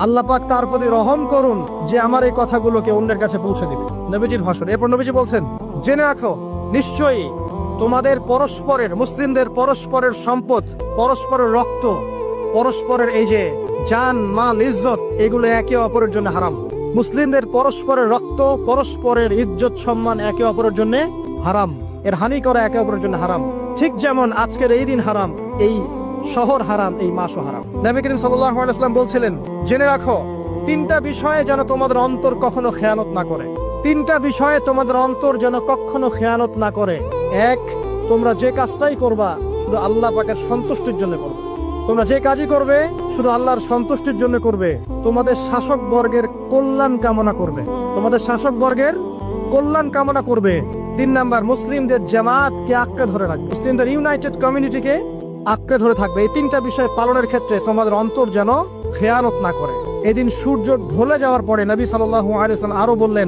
আল্লাহ পাক তার প্রতি রহম করুন যে আমার এই কথাগুলোকে অন্যের কাছে পৌঁছে দিবে। নবীজির ভাষণ। এরপর নবীজি বলছেন, জেনে রাখো নিশ্চয়ই তোমাদের পরস্পরের, মুসলিমদের পরস্পরের সম্পদ, পরস্পরের রক্ত, পরস্পরের এই যে জান মাল ইজ্জত, এগুলো একে অপরের জন্য হারাম। মুসলিমদের পরস্পরের রক্ত, পরস্পরের ইজ্জত সম্মান একে অপরের জন্য হারাম। এর হানি করা একে অপরের জন্য হারাম। ঠিক যেমন আজকের এই দিন হারাম, এই শহর হারাম, এই মাসও হারাম। নবী করিম সাল্লাল্লাহু আলাইহি ওয়াসাল্লাম বলছিলেন, জেনে রাখো তিনটা বিষয়ে যেন তোমাদের অন্তর কখনো খেয়ানত না করে। তিনটা বিষয়ে তোমাদের অন্তর যেন কখনো খেয়ানত না করে। এক, তোমরা যে কাজটাই করবা শুধু আল্লাহ পাকের সন্তুষ্টির জন্য করবে। তোমরা যে কাজই করবে শুধু আল্লাহর সন্তুষ্টির জন্য করবে। তোমাদের শাসক বর্গের কল্যাণ কামনা করবে। তোমাদের শাসক বর্গের কল্যাণ কামনা করবে। 3 নাম্বার, মুসলিমদের জামাতকে আঁকড়ে ধরে রাখবে। মুসলিমদের ইউনাইটেড কমিউনিটিকে আঁকড়ে ধরে থাকবে। এই 3টা বিষয় পালনের ক্ষেত্রে তোমাদের অন্তর যেন খেয়ানত না করে। এদিন সূর্য ঢলে যাওয়ার পরে নবী সাল্লাল্লাহু আলাইহি ওয়াসাল্লাম আরো বললেন,